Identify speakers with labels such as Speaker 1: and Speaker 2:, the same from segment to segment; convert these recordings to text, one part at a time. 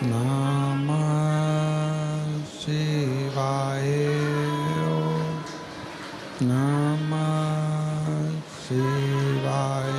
Speaker 1: नमः शिवाय। नमः शिवाय।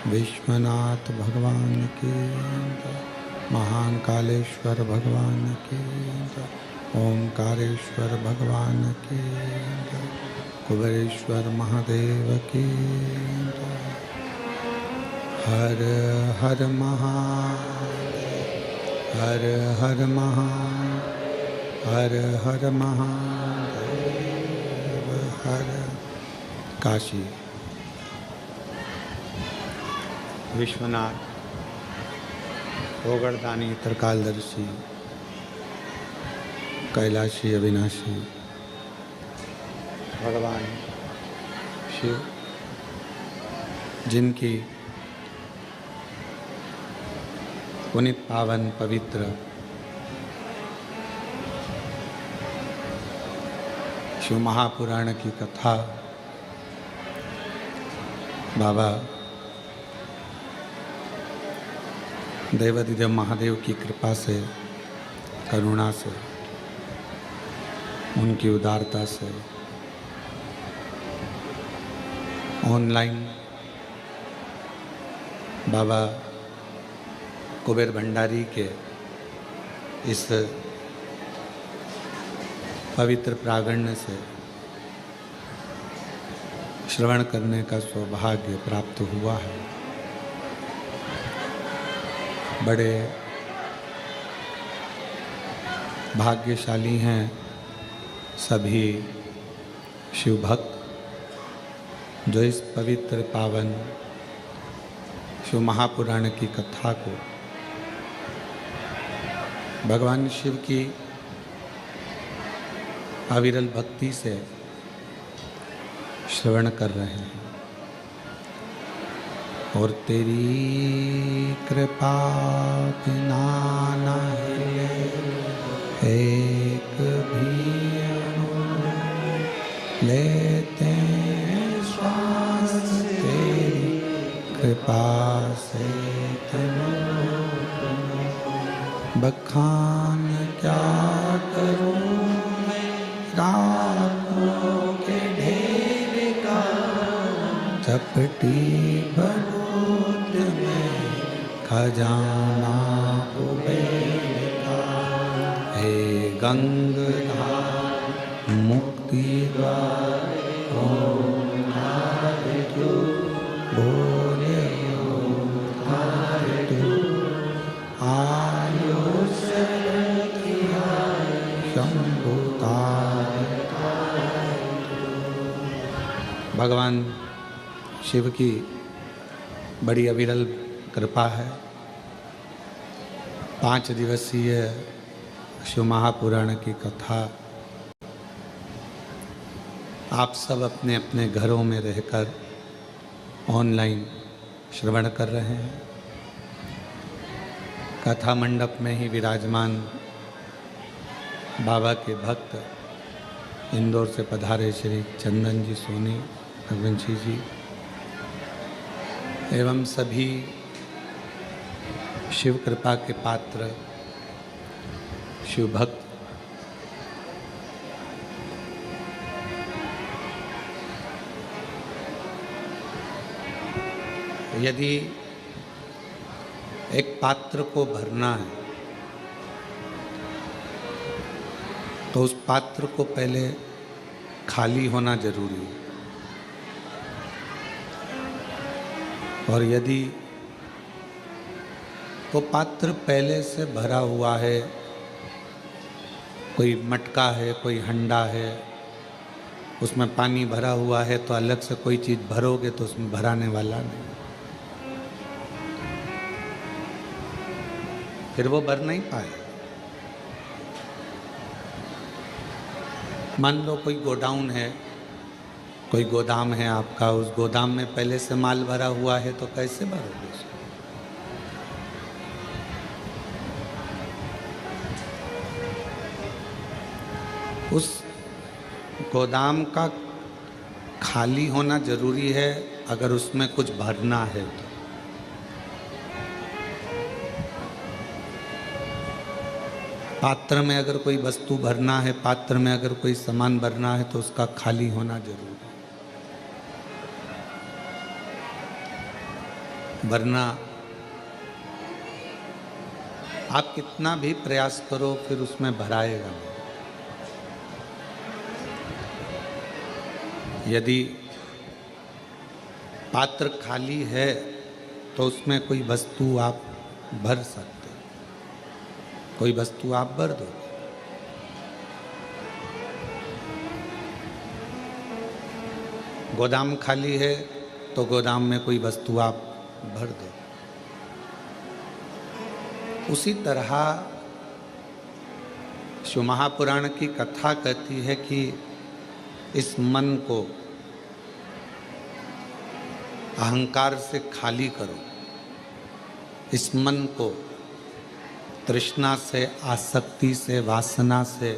Speaker 1: विश्वनाथ भगवान की जय। महाकालेश्वर भगवान की जय। ओंकारेश्वर भगवान की जय। कुबेरेश्वर महादेव की जय। हर हर महादेव, हर हर महादेव, हर हर महादेव, हर। काशी विश्वनाथ ओगड़दानी त्रिकालदर्शी कैलाशी अविनाशी भगवान शिव, जिनकी पुनित पावन पवित्र शिव महापुराण की कथा बाबा देवाधिदेव महादेव की कृपा से, करुणा से, उनकी उदारता से ऑनलाइन बाबा कुबेर भंडारी के इस पवित्र प्रांगण से श्रवण करने का सौभाग्य प्राप्त हुआ है। बड़े भाग्यशाली हैं सभी शिव भक्त जो इस पवित्र पावन शिव महापुराण की कथा को भगवान शिव की अविरल भक्ति से श्रवण कर रहे हैं। और तेरी कृपा बिना न हिले एक भी अणु, लेते श्वास तेरी कृपा से तनु। बखान क्या करूं मैं रातों के ढेर का, चपटी बलूत में खजाना कुबेर का। हे गंगाधर मुक्ति द्वार ओंकार तू, बोले ओंकार तू। आयुष किया शंभु तार। भगवान शिव की बड़ी अविरल कृपा है। 5 दिवसीय शिव महापुराण की कथा आप सब अपने अपने घरों में रहकर ऑनलाइन श्रवण कर रहे हैं। कथा मंडप में ही विराजमान बाबा के भक्त इंदौर से पधारे श्री चंदन जी सोनी रघुवंशी जी एवं सभी शिव कृपा के पात्र शिव भक्त यदि एक पात्र को भरना है तो उस पात्र को पहले खाली होना जरूरी है। और यदि वो पात्र पहले से भरा हुआ है, कोई मटका है, कोई हंडा है, उसमें पानी भरा हुआ है, तो अलग से कोई चीज़ भरोगे तो उसमें भराने वाला नहीं, फिर वो भर नहीं पाए। मान लो कोई गोडाउन है, कोई गोदाम है आपका, उस गोदाम में पहले से माल भरा हुआ है तो कैसे भरोगे उसको? उस गोदाम का खाली होना जरूरी है अगर उसमें कुछ भरना है तो। पात्र में अगर कोई वस्तु भरना है, पात्र में अगर कोई सामान भरना है तो उसका खाली होना जरूरी है, वरना आप कितना भी प्रयास करो फिर उसमें भराएगा नहीं। यदि पात्र खाली है तो उसमें कोई वस्तु आप भर सकते, कोई वस्तु आप भर दो। गोदाम खाली है तो गोदाम में कोई वस्तु आप भर दो। उसी तरह शिव महापुराण की कथा कहती है कि इस मन को अहंकार से खाली करो, इस मन को तृष्णा से, आसक्ति से, वासना से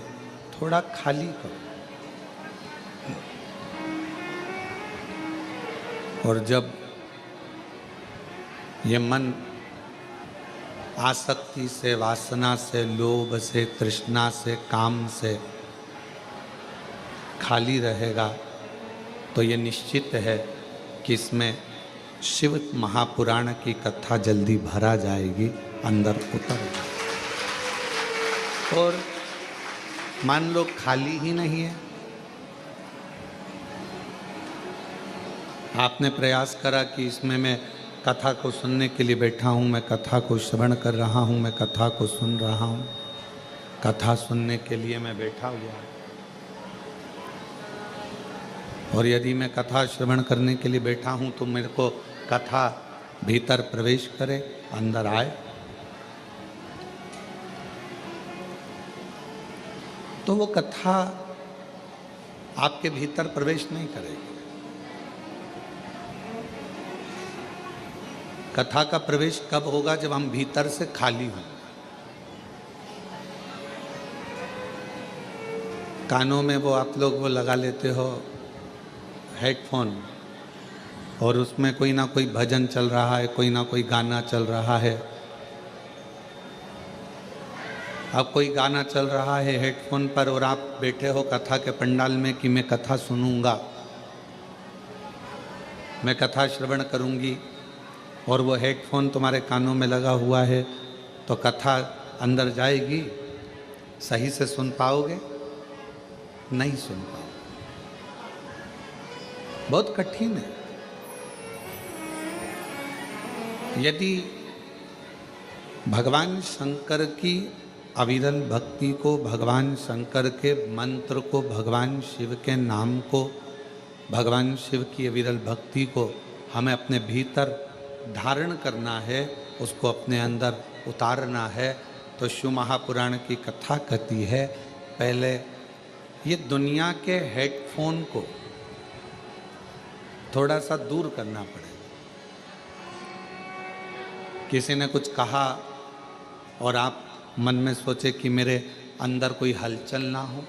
Speaker 1: थोड़ा खाली करो। और जब ये मन आसक्ति से, वासना से, लोभ से, तृष्णा से, काम से खाली रहेगा तो ये निश्चित है कि इसमें शिव महापुराण की कथा जल्दी भरा जाएगी, अंदर उतर जाएगी। और मान लो खाली ही नहीं है, आपने प्रयास करा कि इसमें मैं कथा को सुनने के लिए बैठा हूँ, मैं कथा को श्रवण कर रहा हूँ, मैं कथा को सुन रहा हूँ, कथा सुनने के लिए मैं बैठा हुआ हूँ। और यदि मैं कथा श्रवण करने के लिए बैठा हूँ तो मेरे को कथा भीतर प्रवेश करे, अंदर आए, तो वो कथा आपके भीतर प्रवेश नहीं करेगी। कथा का प्रवेश कब होगा? जब हम भीतर से खाली हों। कानों में वो आप लोग वो लगा लेते हो हेडफोन, और उसमें कोई ना कोई भजन चल रहा है, कोई ना कोई गाना चल रहा है। अब कोई गाना चल रहा है हेडफोन पर और आप बैठे हो कथा के पंडाल में कि मैं कथा सुनूंगा, मैं कथा श्रवण करूंगी, और वो हेडफोन तुम्हारे कानों में लगा हुआ है, तो कथा अंदर जाएगी? सही से सुन पाओगे? नहीं सुन पाओगे। बहुत कठिन है। यदि भगवान शंकर की अविरल भक्ति को, भगवान शंकर के मंत्र को, भगवान शिव के नाम को, भगवान शिव की अविरल भक्ति को हमें अपने भीतर धारण करना है, उसको अपने अंदर उतारना है, तो शिव महापुराण की कथा कहती है पहले ये दुनिया के हेडफोन को थोड़ा सा दूर करना पड़ेगा। किसी ने कुछ कहा और आप मन में सोचे कि मेरे अंदर कोई हलचल ना हो,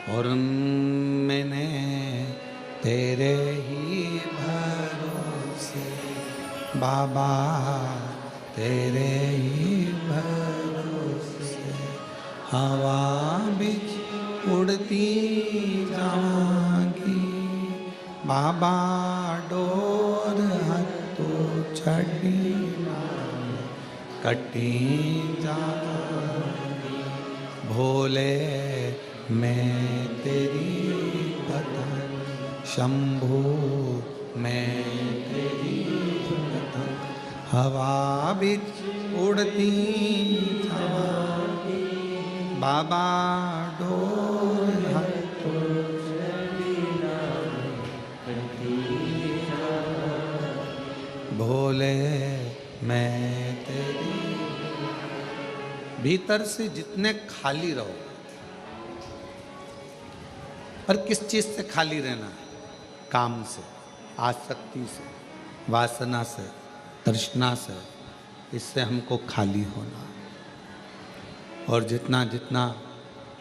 Speaker 1: और मैंने तेरे ही भरोसे बाबा, तेरे ही भरोसे हवा बिच उड़ती जाऊंगी बाबा, डोर हथो छड़ी कटी जाऊंगी भोले, मैं तेरी कथा शंभू, मैं तेरी कथा हवा बिच उड़ती जाऊंगी बाबा, डोर हथो भोले, मैं तेरी। भीतर से जितने खाली रहो, पर किस चीज से खाली रहना है? काम से, आसक्ति से, वासना से, तृष्णा से, इससे हमको खाली होना। और जितना जितना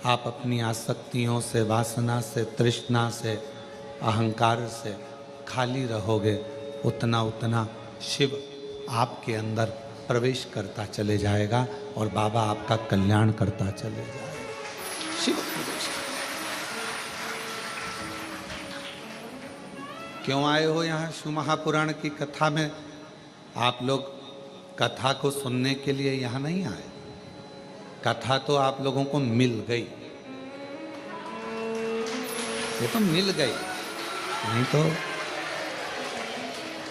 Speaker 1: आप अपनी आसक्तियों से, वासना से, तृष्णा से, अहंकार से खाली रहोगे, उतना उतना शिव आपके अंदर प्रवेश करता चले जाएगा और बाबा आपका कल्याण करता चले जाएगा। शिव प्रवेश। क्यों आए हो यहाँ शिव महापुराण की कथा में? आप लोग कथा को सुनने के लिए यहाँ नहीं आए। कथा तो आप लोगों को मिल गई, ये तो मिल गई, नहीं तो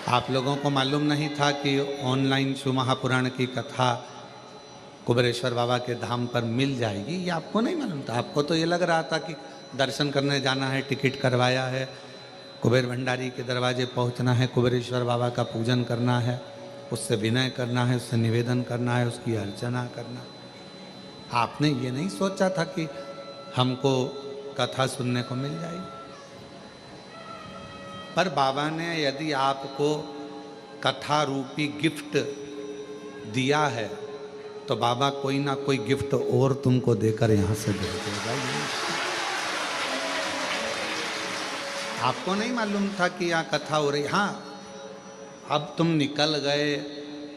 Speaker 1: आप लोगों को मालूम नहीं था कि ऑनलाइन शिव महापुराण की कथा कुबेरेश्वर बाबा के धाम पर मिल जाएगी, ये आपको नहीं मालूम था। आपको तो ये लग रहा था कि दर्शन करने जाना है, टिकट करवाया है, कुबेर भंडारी के दरवाजे पहुंचना है, कुबेरेश्वर बाबा का पूजन करना है, उससे विनय करना है, उससे निवेदन करना है, उसकी अर्चना करना। आपने ये नहीं सोचा था कि हमको कथा सुनने को मिल जाएगी। पर बाबा ने यदि आपको कथा रूपी गिफ्ट दिया है तो बाबा कोई ना कोई गिफ्ट और तुमको देकर यहाँ से भेज देगा। आपको नहीं मालूम था कि यहाँ कथा हो रही। हाँ, अब तुम निकल गए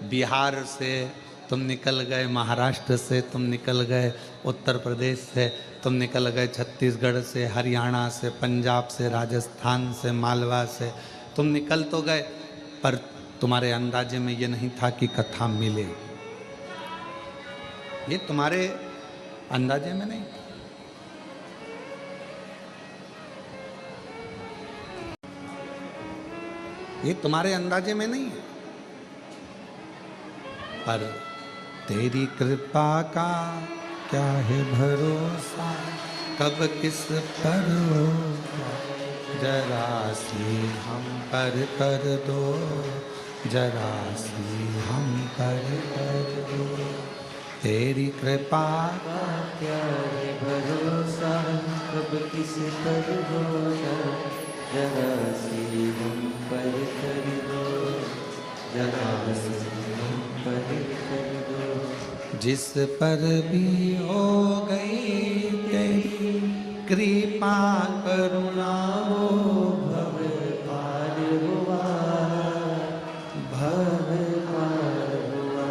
Speaker 1: बिहार से, तुम निकल गए महाराष्ट्र से, तुम निकल गए उत्तर प्रदेश से, तुम निकल गए छत्तीसगढ़ से, हरियाणा से, पंजाब से, राजस्थान से, मालवा से, तुम निकल तो गए, पर तुम्हारे अंदाजे में ये नहीं था कि कथा मिलेगी। ये तुम्हारे अंदाजे में नहीं। ये तुम्हारे अंदाजे में नहीं है। पर तेरी कृपा का क्या है भरोसा, कब किस पर होगा, जरा सी हम पर कर दो, जरा सी हम पर कर दो। तेरी कृपा
Speaker 2: का क्या है भरोसा, कब किस पर होगा, जरा सी हम पर कर दो, जरा सी हम पर कर दो।
Speaker 1: जिस पर भी हो गई तेरी कृपा करुणा, वो
Speaker 2: भव पार हुआ, भव पार हुआ।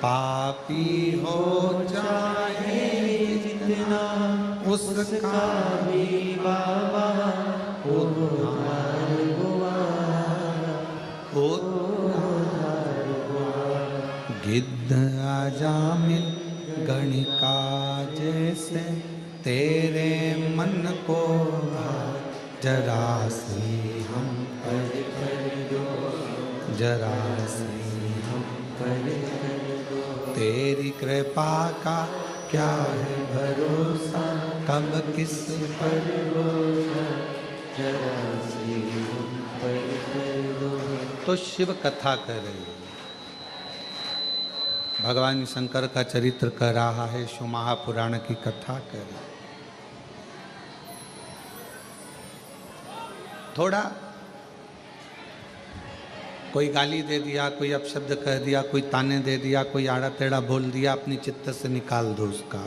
Speaker 1: पापी हो चाहे
Speaker 2: जितना
Speaker 1: उसका
Speaker 2: भी बाबा उद्धार हुआ, उद्धार हुआ।
Speaker 1: गिद्ध अजामिल गणिका जैसे तेरे मन को भा, जरा सी हम
Speaker 2: पर कर दो,
Speaker 1: जरा सी हम
Speaker 2: पर कर दो।
Speaker 1: तेरी कृपा का क्या है भरोसा, कब किस पर
Speaker 2: होगा, जरा सी हम पर कर दो।
Speaker 1: तो शिव कथा कर रही है, भगवान शंकर का चरित्र कर रहा है, शिव महापुराण की कथा कर रहा है। थोड़ा कोई गाली दे दिया, कोई अपशब्द कह दिया, कोई ताने दे दिया, कोई आड़ा टेढ़ा बोल दिया, अपनी चित्त से निकाल दो उसका।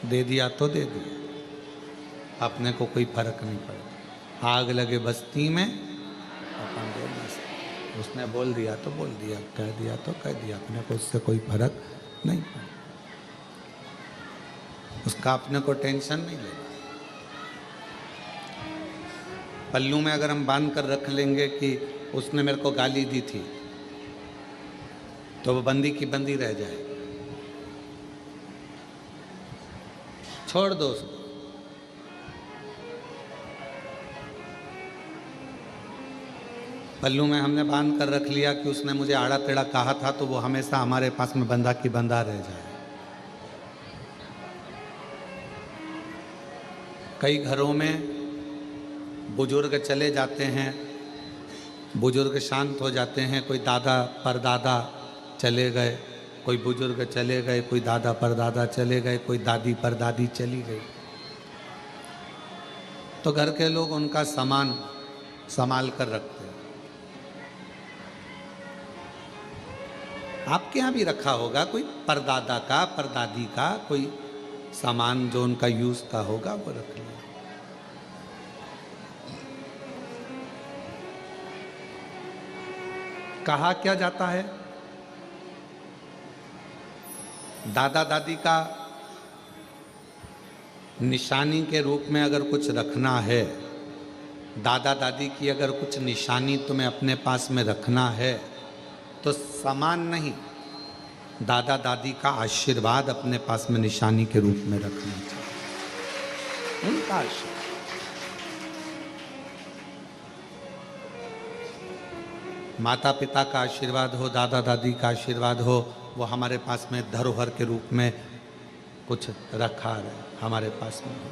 Speaker 1: दे दिया तो दे दिया, अपने को कोई फर्क नहीं पड़ा। आग लगे बस्ती में, अपन दो बस्ती, उसने बोल दिया तो बोल दिया, कह दिया तो कह दिया, अपने को उससे कोई फर्क नहीं पड़ा। उसका अपने को टेंशन नहीं लेना। पल्लू में अगर हम बांध कर रख लेंगे कि उसने मेरे को गाली दी थी, तो वो बंदी की बंदी रह जाए। छोड़ दो उसको। पल्लू में हमने बांध कर रख लिया कि उसने मुझे आड़ा टेढ़ा कहा था, तो वो हमेशा हमारे पास में बंधा की बंधा रह जाए। कई घरों में बुजुर्ग चले जाते हैं, बुजुर्ग शांत हो जाते हैं, कोई दादा परदादा चले गए, कोई बुजुर्ग चले गए, कोई दादा परदादा चले गए, कोई दादी परदादी चली गई, तो घर के लोग उनका सामान संभाल कर रखते हैं। आपके यहाँ भी रखा होगा कोई परदादा का, परदादी का कोई सामान जो उनका यूज का होगा, वो रख लिया। कहा क्या जाता है, दादा दादी का निशानी के रूप में अगर कुछ रखना है, दादा दादी की अगर कुछ निशानी तुम्हें अपने पास में रखना है, तो सामान नहीं, दादा दादी का आशीर्वाद अपने पास में निशानी के रूप में रखना चाहिए, उनका आशीर्वाद। माता पिता का आशीर्वाद हो, दादा दादी का आशीर्वाद हो, वो हमारे पास में धरोहर के रूप में कुछ रखा है, हमारे पास में हो।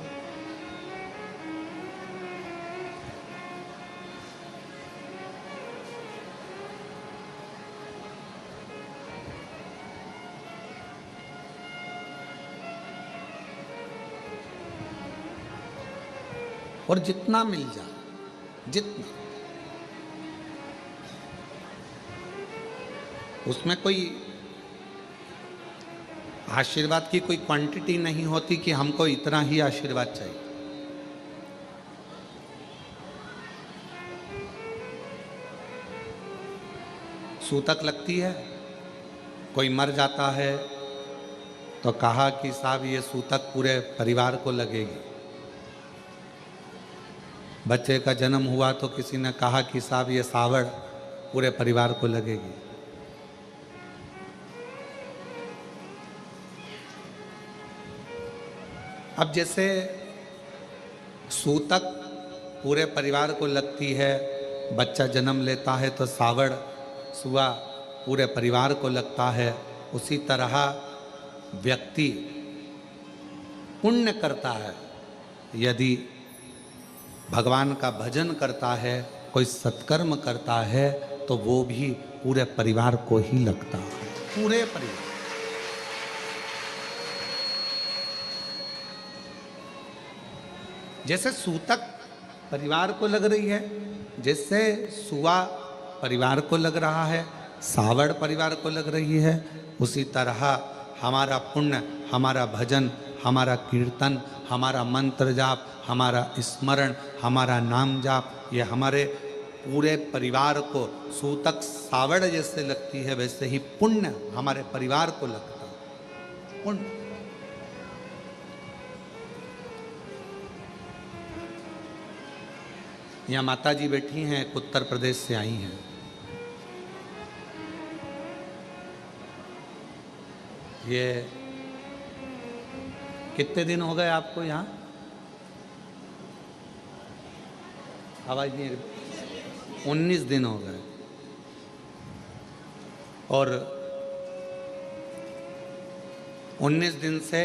Speaker 1: और जितना मिल जाए, जितना, उसमें कोई आशीर्वाद की कोई क्वांटिटी नहीं होती कि हमको इतना ही आशीर्वाद चाहिए। सूतक लगती है, कोई मर जाता है तो कहा कि साहब ये सूतक पूरे परिवार को लगेगी। बच्चे का जन्म हुआ तो किसी ने कहा कि साहब ये सावड़ पूरे परिवार को लगेगी। अब जैसे सूतक पूरे परिवार को लगती है, बच्चा जन्म लेता है तो सावड़ सुआ पूरे परिवार को लगता है, उसी तरह व्यक्ति पुण्य करता है यदि भगवान का भजन करता है, कोई सत्कर्म करता है, तो वो भी पूरे परिवार को ही लगता है, पूरे परिवार। जैसे सूतक परिवार को लग रही है, जैसे सुआ परिवार को लग रहा है, सावड़ परिवार को लग रही है, उसी तरह हमारा पुण्य, हमारा भजन, हमारा कीर्तन, हमारा मंत्र जाप, हमारा स्मरण, हमारा नाम जाप, ये हमारे पूरे परिवार को सूतक सावड़ जैसे लगती है, वैसे ही पुण्य हमारे परिवार को लगता है। पुण्य यहाँ माता जी बैठी हैं, उत्तर प्रदेश से आई हैं। ये कितने दिन हो गए आपको यहाँ? आवाज नहीं, 19 दिन हो गए। और 19 दिन से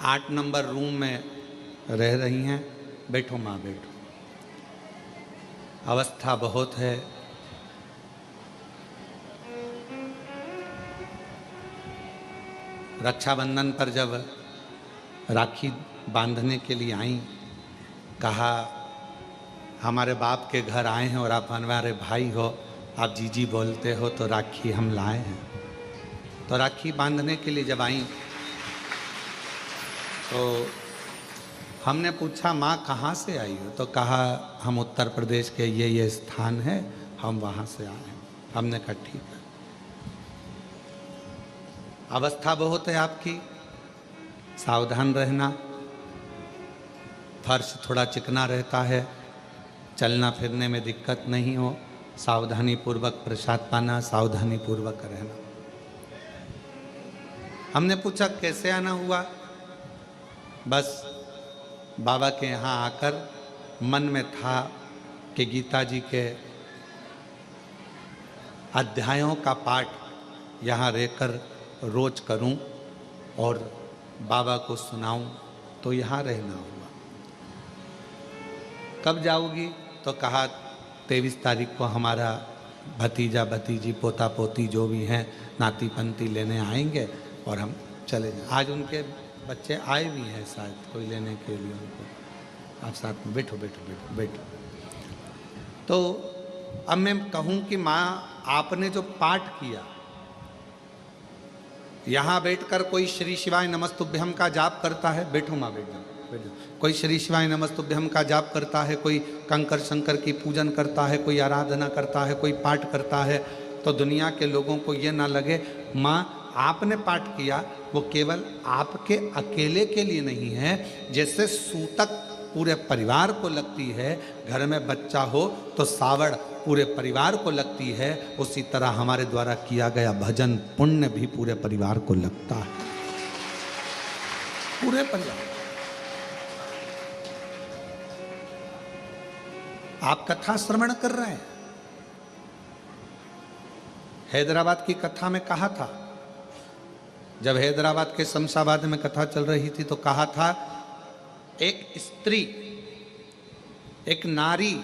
Speaker 1: 8 नंबर रूम में रह रही हैं। बैठो माँ, बैठो। अवस्था बहुत है। रक्षाबंधन पर जब राखी बांधने के लिए आई, कहा हमारे बाप के घर आए हैं और आप हमारे भाई हो, आप जीजी बोलते हो, तो राखी हम लाए हैं। तो राखी बांधने के लिए जब आई तो हमने पूछा माँ कहाँ से आई हो? तो कहा हम उत्तर प्रदेश के ये स्थान है, हम वहाँ से आए हैं। हमने कहा ठीक है। अवस्था बहुत है आपकी, सावधान रहना। फर्श थोड़ा चिकना रहता है, चलना फिरने में दिक्कत नहीं हो, सावधानी पूर्वक प्रसाद पाना, सावधानी पूर्वक रहना। हमने पूछा कैसे आना हुआ? बस बाबा के यहाँ आकर मन में था कि गीता जी के अध्यायों का पाठ यहाँ रहकर रोज करूं और बाबा को सुनाऊं, तो यहाँ रहना हुआ। कब जाओगी? तो कहा 23 तारीख को हमारा भतीजा भतीजी पोता पोती जो भी हैं नाती पंती लेने आएंगे और हम चले जाएं। आज उनके बच्चे आए भी हैं शायद कोई लेने के लिए उनको। आप साथ में बैठो बैठो बैठो बैठो। तो अब मैं कहूँ कि माँ आपने जो पाठ किया, यहाँ बैठकर कोई श्री शिवाय नमस्तुभ्यम का जाप करता है? बैठो माँ, बैठ जाओ बैठ जाओ। कोई श्री शिवाय नमस्तुभ्यम का जाप करता है, कोई कंकर शंकर की पूजन करता है, कोई आराधना करता है, कोई पाठ करता है, तो दुनिया के लोगों को ये ना लगे माँ आपने पाठ किया वो केवल आपके अकेले के लिए नहीं है। जैसे सूतक पूरे परिवार को लगती है, घर में बच्चा हो तो सावड़ पूरे परिवार को लगती है, उसी तरह हमारे द्वारा किया गया भजन पुण्य भी पूरे परिवार को लगता है, पूरे परिवार। आप कथा श्रवण कर रहे हैं। हैदराबाद की कथा में कहा था, जब हैदराबाद के शमशाबाद में कथा चल रही थी तो कहा था एक स्त्री, एक नारी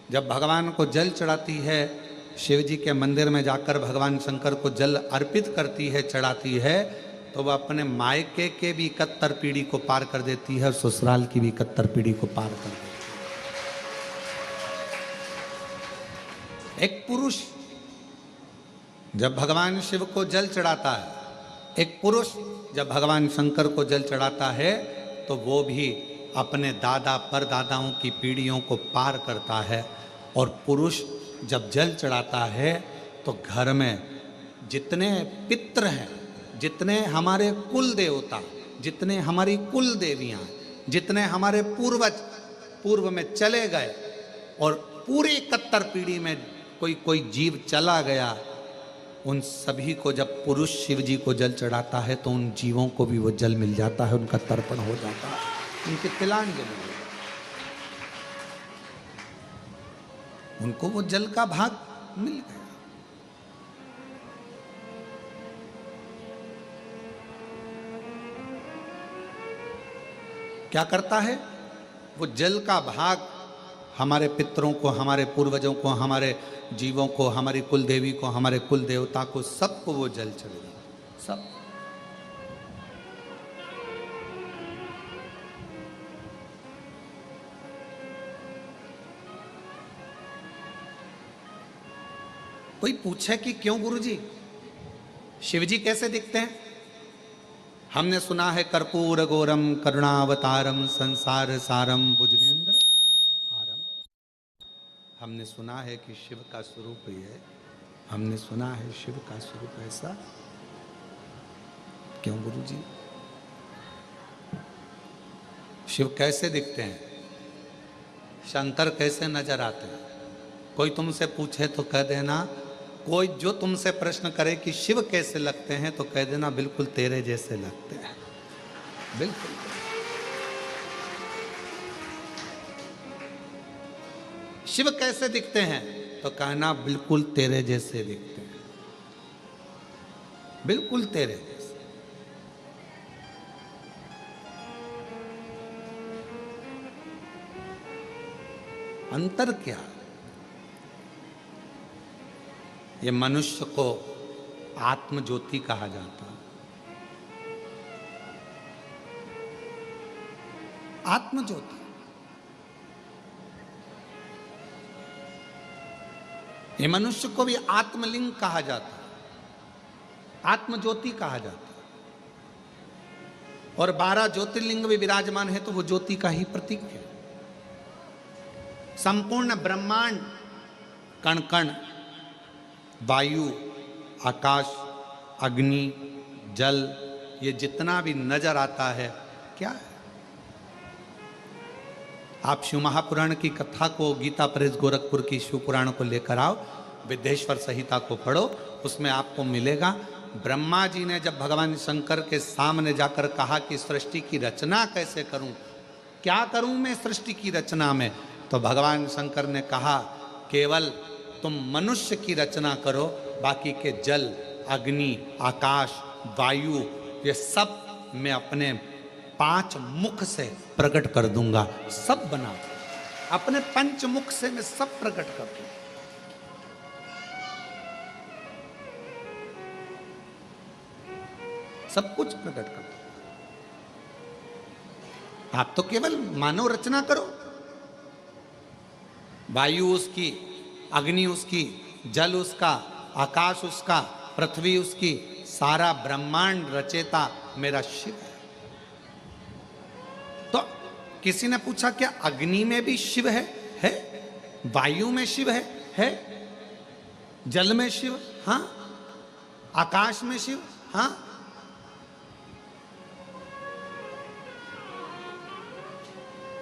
Speaker 1: जब भगवान को जल चढ़ाती है, शिव जी के मंदिर में जाकर भगवान शंकर को जल अर्पित करती है, चढ़ाती है, तो वह अपने मायके के भी 71 पीढ़ी को पार कर देती है और ससुराल की भी 71 पीढ़ी को पार कर देती है। एक पुरुष जब भगवान शिव को जल चढ़ाता है, एक पुरुष जब भगवान शंकर को जल चढ़ाता है, तो वो भी अपने दादा परदादाओं की पीढ़ियों को पार करता है। और पुरुष जब जल चढ़ाता है तो घर में जितने पितृ हैं, जितने हमारे कुल देवता, जितने हमारी कुल देवियाँ, जितने हमारे पूर्वज पूर्व में चले गए और पूरी 71 पीढ़ी में कोई जीव चला गया, उन सभी को जब पुरुष शिव जी को जल चढ़ाता है तो उन जीवों को भी वो जल मिल जाता है, उनका तर्पण हो जाता है, उनकी तिलांजलि। उनको वो जल का भाग मिल गया। क्या करता है वो जल का भाग? हमारे पितरों को, हमारे पूर्वजों को, हमारे जीवों को, हमारी कुल देवी को, हमारे कुल देवता को, सबको वो जल चलेगा, सब। कोई पूछे कि क्यों गुरुजी शिवजी कैसे दिखते हैं? हमने सुना है कर्पूर गौरम करुणावतारम संसार सारम भुजगेंद्र हारम। हमने सुना है कि शिव का स्वरूप ये है, हमने सुना है शिव का स्वरूप ऐसा। क्यों गुरुजी? शिव कैसे दिखते हैं? शंकर कैसे नजर आते हैं? कोई तुमसे पूछे तो कह देना, कोई जो तुमसे प्रश्न करे कि शिव कैसे लगते हैं तो कह देना बिल्कुल तेरे जैसे लगते हैं, बिल्कुल। शिव कैसे दिखते हैं तो कहना बिल्कुल तेरे जैसे दिखते हैं, बिल्कुल तेरे जैसे। अंतर क्या? ये मनुष्य को आत्म ज्योति कहा जाता है। आत्म ज्योति। ये मनुष्य को भी आत्मलिंग कहा जाता है, आत्म ज्योति कहा जाता है। और 12 ज्योतिर्लिंग भी विराजमान है तो वो ज्योति का ही प्रतीक है। संपूर्ण ब्रह्मांड, कण कण, वायु, आकाश, अग्नि, जल, ये जितना भी नजर आता है क्या है? आप शिव महापुराण की कथा को, गीता प्रेस गोरखपुर की शिव पुराण को लेकर आओ, विद्येश्वर संहिता को पढ़ो, उसमें आपको मिलेगा। ब्रह्मा जी ने जब भगवान शंकर के सामने जाकर कहा कि सृष्टि की रचना कैसे करूं, क्या करूं मैं सृष्टि की रचना में, तो भगवान शंकर ने कहा केवल तुम मनुष्य की रचना करो, बाकी के जल, अग्नि, आकाश, वायु, ये सब मैं अपने 5 मुख से प्रकट कर दूंगा, सब बना अपने 5 मुख से मैं सब प्रकट कर दूंगा। सब कुछ प्रकट कर दूंगा। आप तो केवल मानव रचना करो, वायु उसकी, अग्नि उसकी, जल उसका, आकाश उसका, पृथ्वी उसकी, सारा ब्रह्मांड रचेता मेरा शिव है। तो किसी ने पूछा क्या अग्नि में भी शिव है? है। वायु में शिव है। जल में शिव, हाँ। आकाश में शिव, हाँ।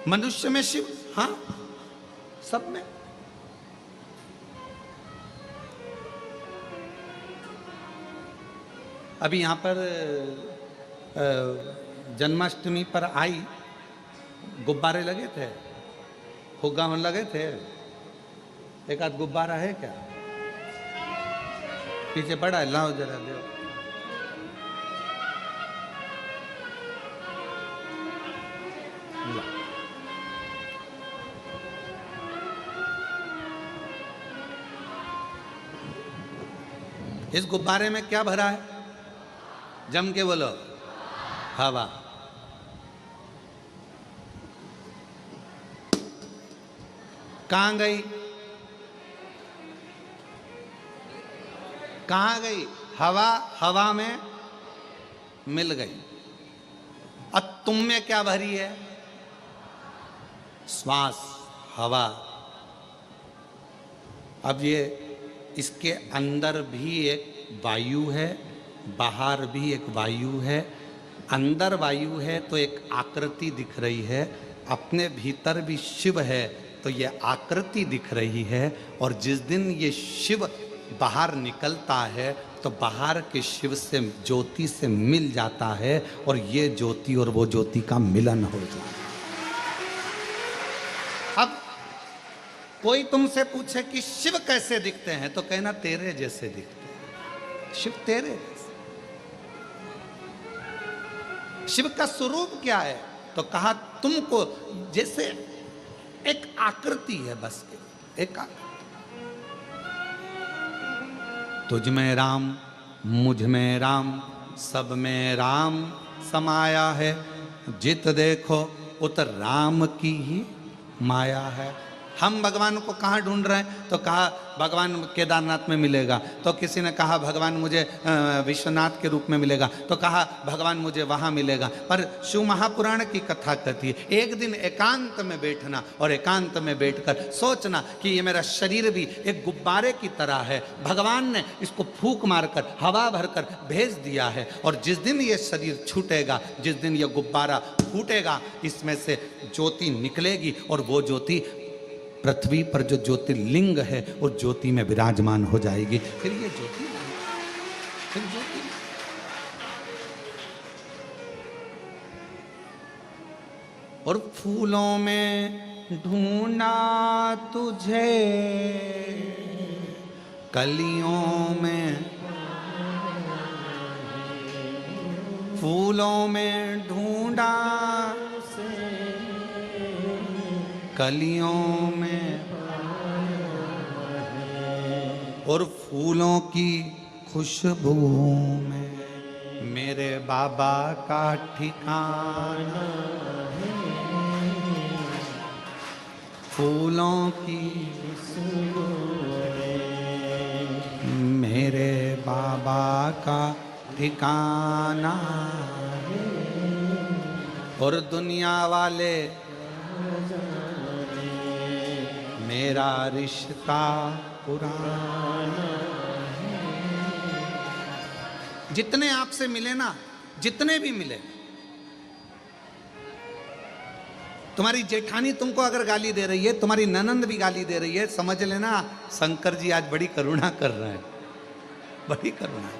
Speaker 1: मनुष्य में शिव, हाँ, सब में। अभी यहाँ पर जन्माष्टमी पर आई, गुब्बारे लगे थे, फुग्गा में लगे थे। एक आध गुब्बारा है क्या? पीछे पड़ा है, लाओ जरा दो। इस गुब्बारे में क्या भरा है? जम के बोलो। हवा। कहां गई? कहां गई? हवा हवा में मिल गई। अब तुम में क्या भरी है? श्वास, हवा। अब ये इसके अंदर भी एक वायु है, बाहर भी एक वायु है। अंदर वायु है तो एक आकृति दिख रही है, अपने भीतर भी शिव है तो ये आकृति दिख रही है। और जिस दिन ये शिव बाहर निकलता है तो बाहर के शिव से, ज्योति से मिल जाता है और ये ज्योति और वो ज्योति का मिलन हो जाता है। अब कोई तुमसे पूछे कि शिव कैसे दिखते हैं तो कहना तेरे जैसे दिखते हैं। शिव तेरे जैसे। शिव का स्वरूप क्या है तो कहा तुमको जैसे एक आकृति है, बस एक तुझ में राम मुझ में राम सब में राम समाया है, जित देखो उत राम की ही माया है। हम भगवान को कहाँ ढूंढ रहे हैं तो कहा भगवान केदारनाथ में मिलेगा, तो किसी ने कहा भगवान मुझे विश्वनाथ के रूप में मिलेगा, तो कहा भगवान मुझे वहाँ मिलेगा। पर शिव महापुराण की कथा कहती है एक दिन एकांत में बैठना और एकांत में बैठकर सोचना कि ये मेरा शरीर भी एक गुब्बारे की तरह है, भगवान ने इसको फूंक मारकर हवा भरकर भेज दिया है, और जिस दिन ये शरीर छूटेगा, जिस दिन ये गुब्बारा फूटेगा, इसमें से ज्योति निकलेगी और वो ज्योति पृथ्वी पर जो ज्योतिर्लिंग है उस ज्योति में विराजमान हो जाएगी। फिर ये ज्योति फिर ज्योति और फूलों में ढूंढा तुझे, कलियों में फूलों में ढूंढा, कलियों में और फूलों की खुशबू में मेरे बाबा का ठिकाना है। फूलों की खुशबू में मेरे बाबा का ठिकाना है। और दुनिया वाले मेरा रिश्ता पुराना है। जितने आपसे मिले ना, जितने भी मिले, तुम्हारी जेठानी तुमको अगर गाली दे रही है, तुम्हारी ननंद भी गाली दे रही है, समझ लेना शंकर जी आज बड़ी करुणा कर रहे हैं, बड़ी करुणा।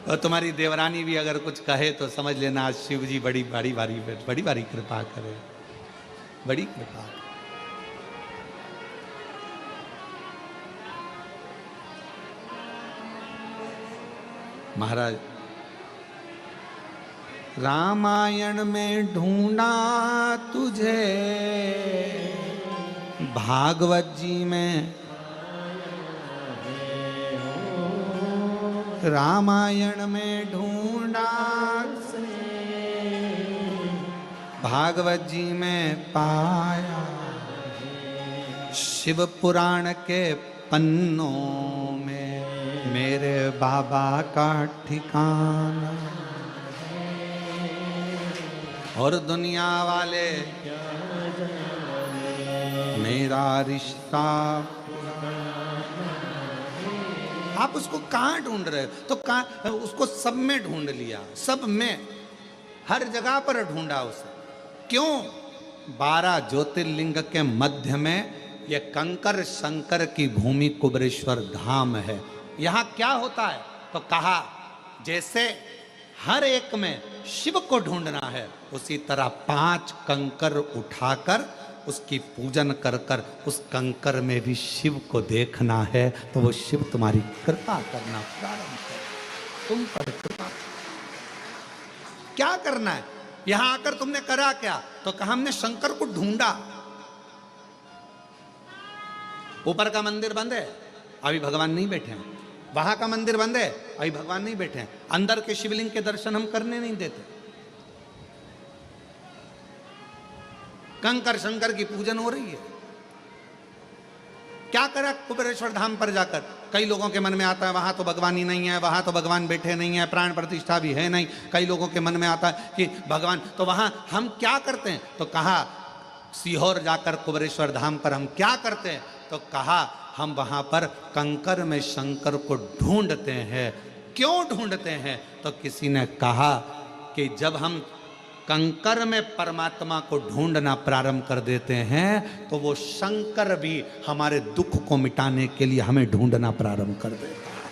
Speaker 1: और तुम्हारी देवरानी भी अगर कुछ कहे तो समझ लेना आज शिव जी बड़ी भारी कृपा करे, बड़ी कृपा। महाराज रामायण में ढूंढा तुझे, भागवत जी में रामायण में ढूंढा, भागवत जी में पाया, शिव पुराण के पन्नों में मेरे बाबा का ठिकाना। और दुनिया वाले मेरा रिश्ता। आप उसको कहाँ ढूंढ रहे हो तो कहाँ, उसको सब में ढूंढ लिया, सब में, हर जगह पर ढूंढा उसे। क्यों? 12 ज्योतिर्लिंग के मध्य में ये कंकर शंकर की भूमि कुबेरेश्वर धाम है। यहाँ क्या होता है तो कहा जैसे हर एक में शिव को ढूंढना है, उसी तरह 5 कंकर उठाकर उसकी पूजन कर कर उस कंकर में भी शिव को देखना है, तो वो शिव तुम्हारी कृपा करना प्रारंभ कर, तुम पर कृपा। क्या करना है? यहां आकर तुमने करा क्या तो कहा हमने शंकर को ढूंढा। ऊपर का मंदिर बंद है, अभी भगवान नहीं बैठे हैं। वहां का मंदिर बंद है, अभी भगवान नहीं बैठे हैं। अंदर के शिवलिंग के दर्शन हम करने नहीं देते। कंकर शंकर की पूजन हो रही है। क्या करा कुबेरेश्वर धाम पर जाकर? कई लोगों के मन में आता है वहां तो भगवान ही नहीं है, वहां तो भगवान बैठे नहीं है, प्राण प्रतिष्ठा भी है नहीं। कई लोगों के मन में आता है कि भगवान, तो वहां हम क्या करते हैं तो कहा सीहोर जाकर कुबेरेश्वर धाम पर हम क्या करते हैं तो कहा हम वहां पर कंकर में शंकर को ढूंढते हैं। क्यों ढूंढते हैं तो किसी ने कहा कि जब हम कंकर में परमात्मा को ढूंढना प्रारंभ कर देते हैं तो वो शंकर भी हमारे दुख को मिटाने के लिए हमें ढूंढना प्रारंभ कर देता है।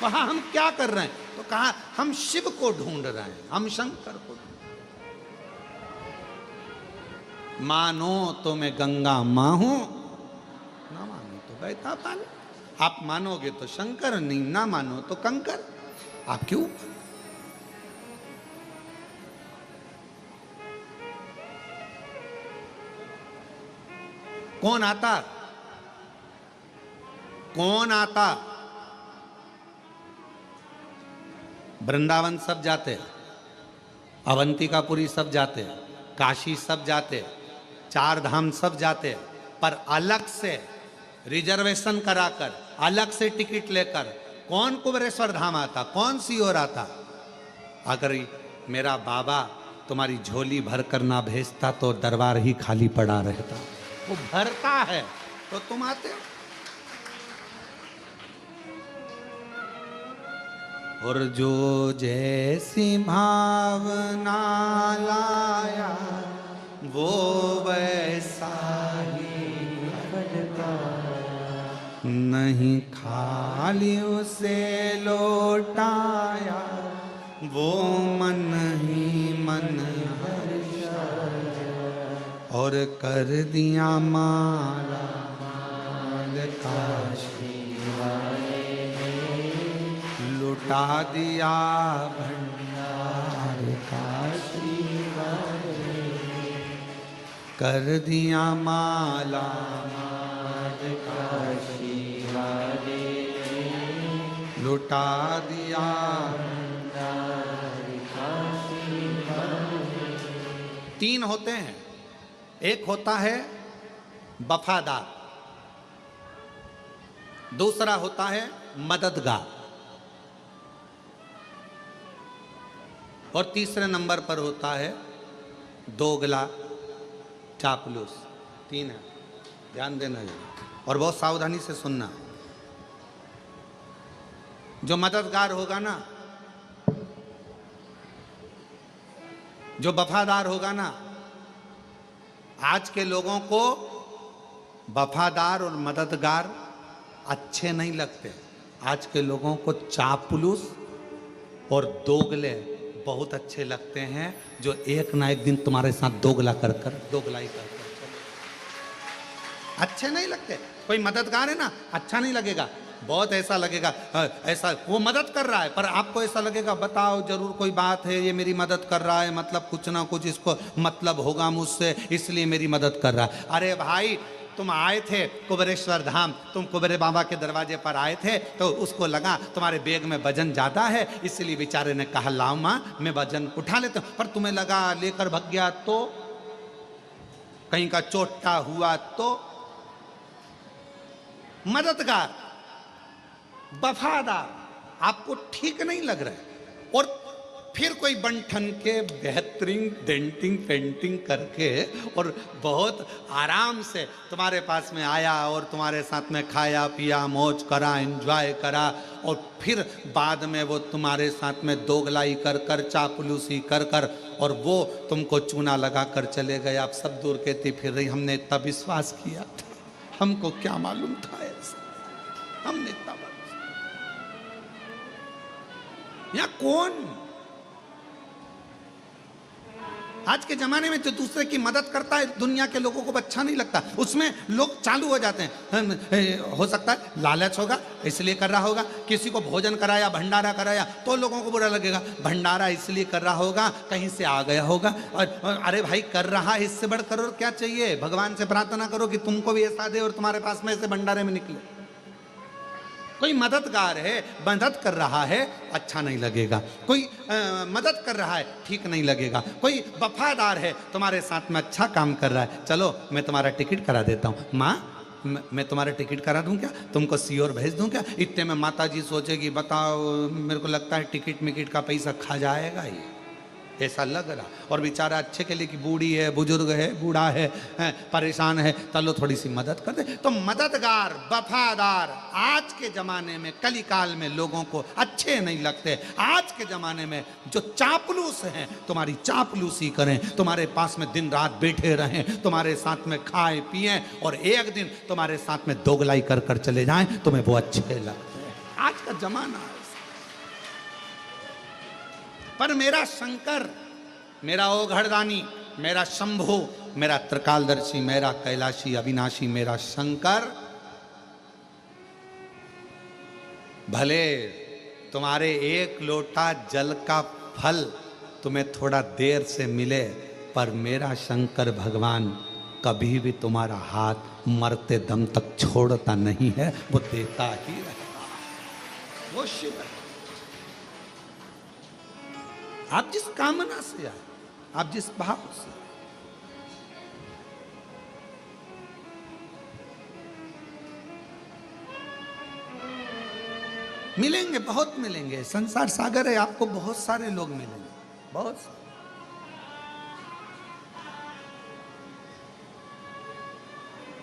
Speaker 1: वहां हम क्या कर रहे हैं तो कहा हम शिव को ढूंढ रहे हैं, हम शंकर को। मानो तो मैं गंगा माँ हूं, ना मानो तो बहता पानी। आप मानोगे तो शंकर, नहीं ना मानो तो कंकर। आप क्यों? कौन आता? कौन आता? वृंदावन सब जाते, अवंतिकापुरी सब जाते, काशी सब जाते, चार धाम सब जाते, पर अलग से रिजर्वेशन कराकर, अलग से टिकट लेकर कौन कुबेरेश्वर धाम आता? कौन सी ओर आता? अगर मेरा बाबा तुम्हारी झोली भर कर ना भेजता तो दरबार ही खाली पड़ा रहता। वो भरता है तो तुम आते हो। और जो जैसी भावना लाया वो वैसा ही नहीं, खाली उसे लौटाया वो मन ही मन और कर दिया माला माल काशी लुटा दिया भंडार काशी कर दिया माला माल काशी लुटा दिया भंडार काशी। तीन होते हैं, एक होता है वफादार, दूसरा होता है मददगार, और तीसरे नंबर पर होता है दोगला चापलूस। तीन है, ध्यान देना और बहुत सावधानी से सुनना। जो मददगार होगा ना, जो वफादार होगा ना, आज के लोगों को वफादार और मददगार अच्छे नहीं लगते। आज के लोगों को चापलूस और दोगले बहुत अच्छे लगते हैं, जो एक ना एक दिन तुम्हारे साथ दोगला कर दोगलाई कर अच्छे नहीं लगते। कोई मददगार है ना, अच्छा नहीं लगेगा, बहुत ऐसा लगेगा ऐसा वो मदद कर रहा है, पर आपको ऐसा लगेगा बताओ जरूर कोई बात है, ये मेरी मदद कर रहा है, मतलब कुछ ना कुछ इसको मतलब होगा मुझसे, इसलिए मेरी मदद कर रहा है। अरे भाई तुम आए थे कुबेरेश्वर धाम, तुम कुबेरे बाबा के दरवाजे पर आए थे, तो उसको लगा तुम्हारे बैग में वजन ज्यादा है, इसलिए बेचारे ने कहा लाओ माँ मैं वजन उठा लेता हूं। पर तुम्हें लगा लेकर भाग गया तो, कहीं का चोटा हुआ तो। मददगार वफादार आपको ठीक नहीं लग रहा है, और फिर कोई बंठन के बेहतरीन डेंटिंग पेंटिंग करके और बहुत आराम से तुम्हारे पास में आया और तुम्हारे साथ में खाया पिया मौज करा एंजॉय करा, और फिर बाद में वो तुम्हारे साथ में दोगलाई कर कर चापलूसी कर कर और वो तुमको चूना लगा कर चले गए। आप सब दूर कहती फिर रही हमने इतना विश्वास किया था, हमको क्या मालूम था ऐसा, हमने इतना या कौन। आज के जमाने में जो दूसरे की मदद करता है दुनिया के लोगों को अच्छा नहीं लगता, उसमें लोग चालू हो जाते हैं। हो सकता है लालच होगा इसलिए कर रहा होगा, किसी को भोजन कराया भंडारा कराया तो लोगों को बुरा लगेगा, भंडारा इसलिए कर रहा होगा कहीं से आ गया होगा। और अरे भाई कर रहा है, इससे बढ़कर और क्या चाहिए। भगवान से प्रार्थना करो कि तुमको भी ऐसा दे और तुम्हारे पास में ऐसे भंडारे में निकले। कोई मददगार है, मदद कर रहा है, अच्छा नहीं लगेगा। कोई मदद कर रहा है, ठीक नहीं लगेगा। कोई वफादार है, तुम्हारे साथ में अच्छा काम कर रहा है, चलो मैं तुम्हारा टिकट करा देता हूँ, माँ मैं तुम्हारा टिकट करा दूं क्या, तुमको सीओर भेज दूं क्या। इतने में माता जी सोचेगी बताओ मेरे को लगता है टिकट मिकट का पैसा खा जाएगा ही, ऐसा लग रहा। और बेचारा अच्छे के लिए कि बूढ़ी है, बुजुर्ग है, बूढ़ा है, परेशान है, चलो थोड़ी सी मदद कर दे। तो मददगार वफादार आज के ज़माने में कलिकाल में लोगों को अच्छे नहीं लगते। आज के ज़माने में जो चापलूस हैं तुम्हारी चापलूसी करें, तुम्हारे पास में दिन रात बैठे रहें, तुम्हारे साथ में खाए पिए और एक दिन तुम्हारे साथ में दोगलाई कर कर चले जाएं, तुम्हें वो अच्छे लगते हैं। आज का जमाना है। पर मेरा शंकर, मेरा ओघड़दानी, मेरा शंभु, मेरा त्रिकालदर्शी, मेरा कैलाशी, अविनाशी, मेरा शंकर, भले तुम्हारे एक लोटा जल का फल तुम्हें थोड़ा देर से मिले, पर मेरा शंकर भगवान कभी भी तुम्हारा हाथ मरते दम तक छोड़ता नहीं है, वो देता ही रहेगा। वो शिव है। आप जिस कामना से आए, आप जिस भाव से, मिलेंगे, बहुत मिलेंगे। संसार सागर है, आपको बहुत सारे लोग मिलेंगे, बहुत सारे।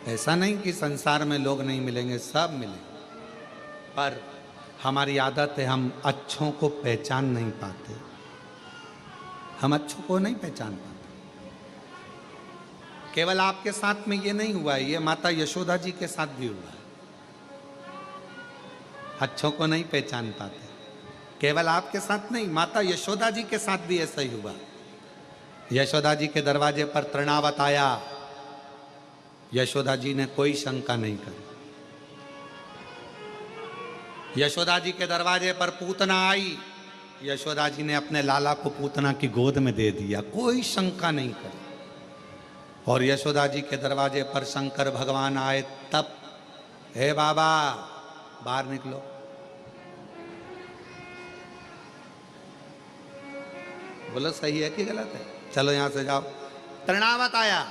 Speaker 1: ऐसा नहीं कि संसार में लोग नहीं मिलेंगे, सब मिलेंगे, पर हमारी आदत है हम अच्छों को पहचान नहीं पाते। हम अच्छों को नहीं पहचान पाते। केवल आपके साथ में ये नहीं हुआ है, ये माता यशोदा जी के साथ भी हुआ है। अच्छों को नहीं पहचान पाते। केवल आपके साथ नहीं, माता यशोदा जी के साथ भी ऐसा ही हुआ। यशोदा जी के दरवाजे पर तृणावत आया, यशोदा जी ने कोई शंका नहीं करी। यशोदा जी के दरवाजे पर पूतना आई, यशोदा जी ने अपने लाला को पूतना की गोद में दे दिया, कोई शंका नहीं करी। और यशोदा जी के दरवाजे पर शंकर भगवान आए तब, हे बाबा बाहर निकलो। बोलो सही है कि गलत है? चलो यहां से जाओ। तृणावत आया,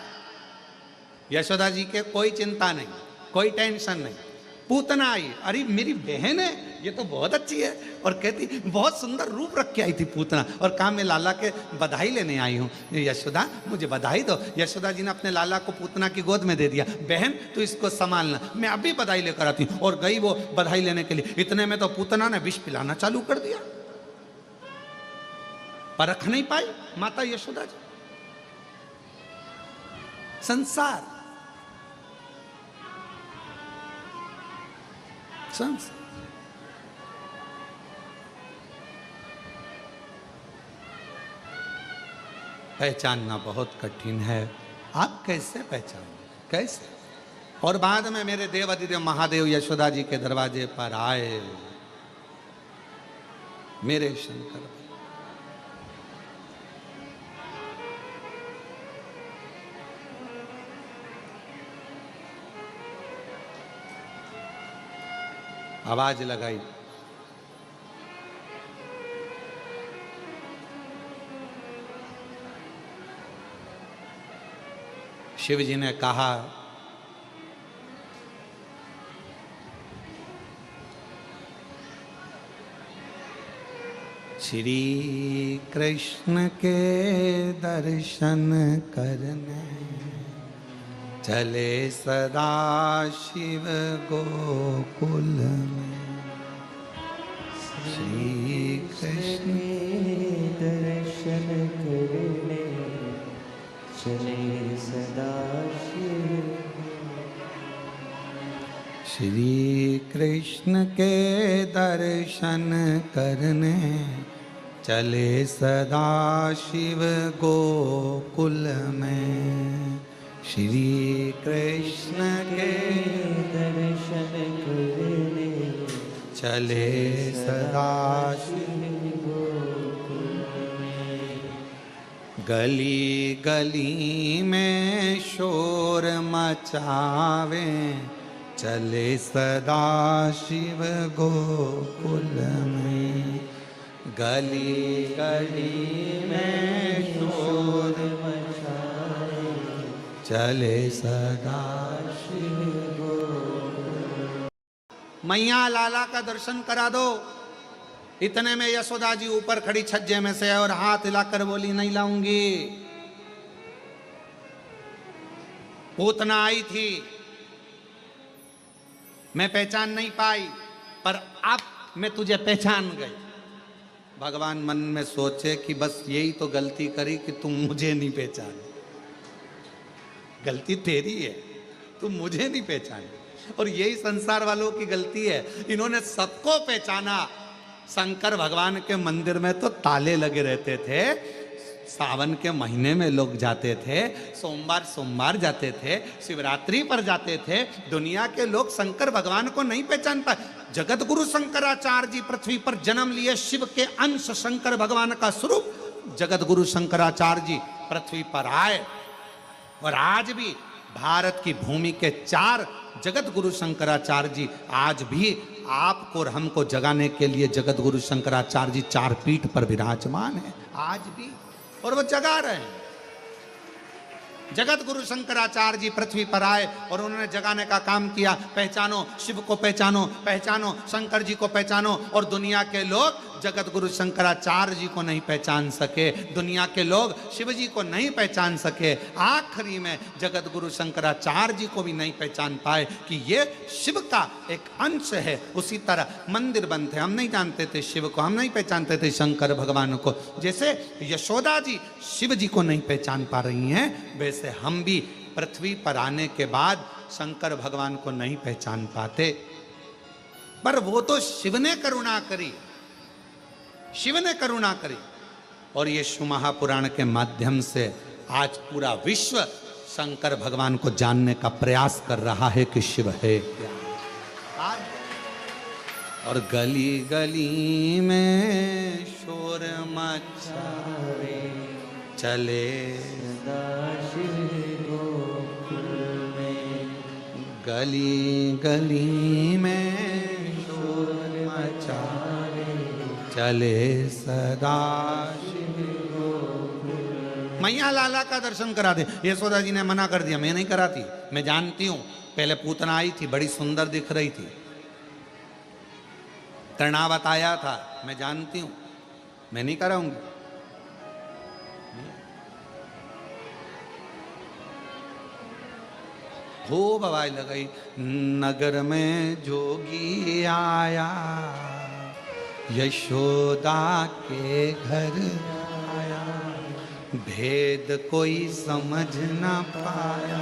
Speaker 1: यशोदा जी के कोई चिंता नहीं, कोई टेंशन नहीं। पूतना आई, अरे मेरी बहन है, ये तो बहुत अच्छी है, और कहती बहुत सुंदर रूप रख के आई थी पूतना, और कहा मैं लाला के बधाई लेने आई हूँ, यशोदा मुझे बधाई दो। यशोदा जी ने अपने लाला को पूतना की गोद में दे दिया, बहन तू इसको संभालना, मैं अभी बधाई लेकर आती हूँ। और गई वो बधाई लेने के लिए। इतने में तो पूतना ने विष पिलाना चालू कर दिया, परख नहीं पाई माता यशोदा जी। संसार पहचानना बहुत कठिन है। आप कैसे पहचानें, कैसे? और बाद में मेरे देव अधिदेव महादेव यशोदा जी के दरवाजे पर आए, मेरे शंकर। आवाज लगाई, शिव जी ने कहा, श्री कृष्ण के दर्शन करने चले सदा शिव गोकुल में। श्री कृष्ण
Speaker 2: दर्शन करने चले सदा शिव।
Speaker 1: श्री कृष्ण के दर्शन करने चले सदा शिव गोकुल में। श्री कृष्ण के
Speaker 2: दर्शन करने
Speaker 1: चले सदा
Speaker 2: शिव गोकुल में।
Speaker 1: गली गली में शोर मचावे चले सदा शिव गोकुल में। गली गली में शोर मचावे चले सदा शिव गोकुल। मैया लाला का दर्शन करा दो। इतने में यशोदा जी ऊपर खड़ी छज्जे में से और हाथ हिलाकर बोली, नहीं लाऊंगी। पूतना आई थी, मैं पहचान नहीं पाई, पर अब मैं तुझे पहचान गई। भगवान मन में सोचे कि बस यही तो गलती करी कि तुम मुझे नहीं पहचाने। गलती तेरी है, तुम मुझे नहीं पहचाने। और यही संसार वालों की गलती है, इन्होंने सबको पहचाना। शंकर भगवान के मंदिर में तो ताले लगे रहते थे, सावन के महीने में लोग जाते थे, सोमवार सोमवार जाते थे, शिवरात्रि पर जाते थे। दुनिया के लोग शंकर भगवान को नहीं पहचान पाए। जगत गुरु शंकराचार्य जी पृथ्वी पर जन्म लिए, शिव के अंश, शंकर भगवान का स्वरूप जगत गुरु शंकराचार्य जी पृथ्वी पर आए। और आज भी भारत की भूमि के 4 जगत गुरु शंकराचार्य जी आज भी आपको और हमको जगाने के लिए जगत गुरु शंकराचार्य जी 4 पीठ पर विराजमान है आज भी, और वो जगा रहे हैं। जगत गुरु शंकराचार्य जी पृथ्वी पर आए और उन्होंने जगाने का काम किया। पहचानो शिव को, पहचानो, पहचानो शंकर जी को, पहचानो। और दुनिया के लोग जगत गुरु शंकराचार्य जी को नहीं पहचान सके, दुनिया के लोग शिव जी को नहीं पहचान सके। आखिरी में जगत गुरु शंकराचार्य जी को भी नहीं पहचान पाए कि ये शिव का एक अंश है। उसी तरह मंदिर बनते, हम नहीं जानते थे शिव को, हम नहीं पहचानते थे शंकर भगवान को। जैसे यशोदा जी शिव जी को नहीं पहचान पा रही हैं, वैसे हम भी पृथ्वी पर आने के बाद शंकर भगवान को नहीं पहचान पाते। पर वो तो शिव ने करुणा करी, शिव ने करुणा करी। और ये शिव महापुराण के माध्यम से आज पूरा विश्व शंकर भगवान को जानने का प्रयास कर रहा है कि शिव है क्या। और गली गली में शोर मचावे चले गली गली में शोर मचावे चले सदा। मैया लाला का दर्शन करा दे। यशोदा जी ने मना कर दिया, मैं नहीं कराती, मैं जानती हूं। पहले पूतना आई थी, बड़ी सुंदर दिख रही थी, कर्णावत आया था, मैं जानती हूं, मैं नहीं कराऊंगी। खूब आवाज लगाई, नगर में जोगी आया, यशोदा के घर आया, भेद कोई समझ ना पाया,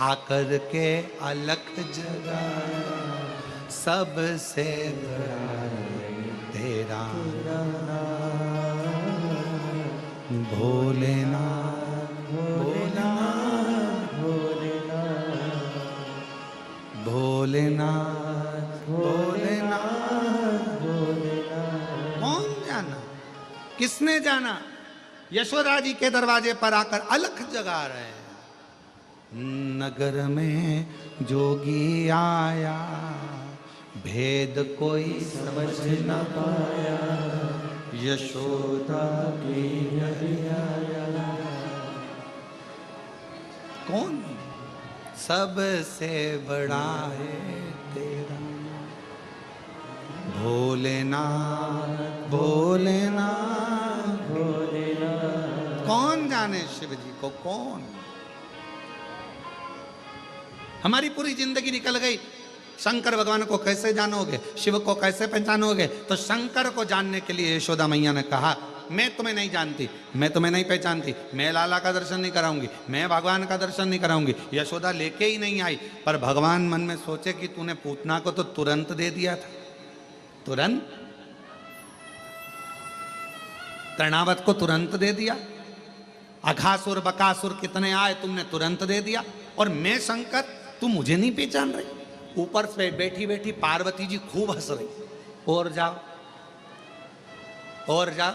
Speaker 1: आकर के अलख जगाया, सबसे बड़ा तेरा भोलेनाथ, भोलेनाथ, भोलेनाथ, भोलेनाथ, भोलेनाथ। कौन जाना, किसने जाना? यशोदा जी के दरवाजे पर आकर अलख जगा रहे हैं। नगर में जोगी आया, भेद कोई समझ न पाया, यशोदा की आया। कौन? सबसे बड़ा है तेरा भोलेनाथ, भोलेनाथ, भोलेनाथ। कौन जाने शिव जी को, कौन? हमारी पूरी जिंदगी निकल गई, शंकर भगवान को कैसे जानोगे, शिव को कैसे पहचानोगे? तो शंकर को जानने के लिए यशोदा मैया ने कहा, मैं तुम्हें नहीं जानती, मैं तुम्हें नहीं पहचानती, मैं लाला का दर्शन नहीं कराऊंगी, मैं भगवान का दर्शन नहीं कराऊंगी। यशोदा लेके ही नहीं आई। पर भगवान मन में सोचे कि तूने पूतना को तो तुरंत दे दिया था, तुरंत कर्णावत को तुरंत दे दिया, अघासुर बकासुर कितने आए तुमने तुरंत दे दिया, और मैं शंकर, तू मुझे नहीं पहचान रही। ऊपर से बैठी बैठी पार्वती जी खूब हंस रही, और जाओ और जाओ।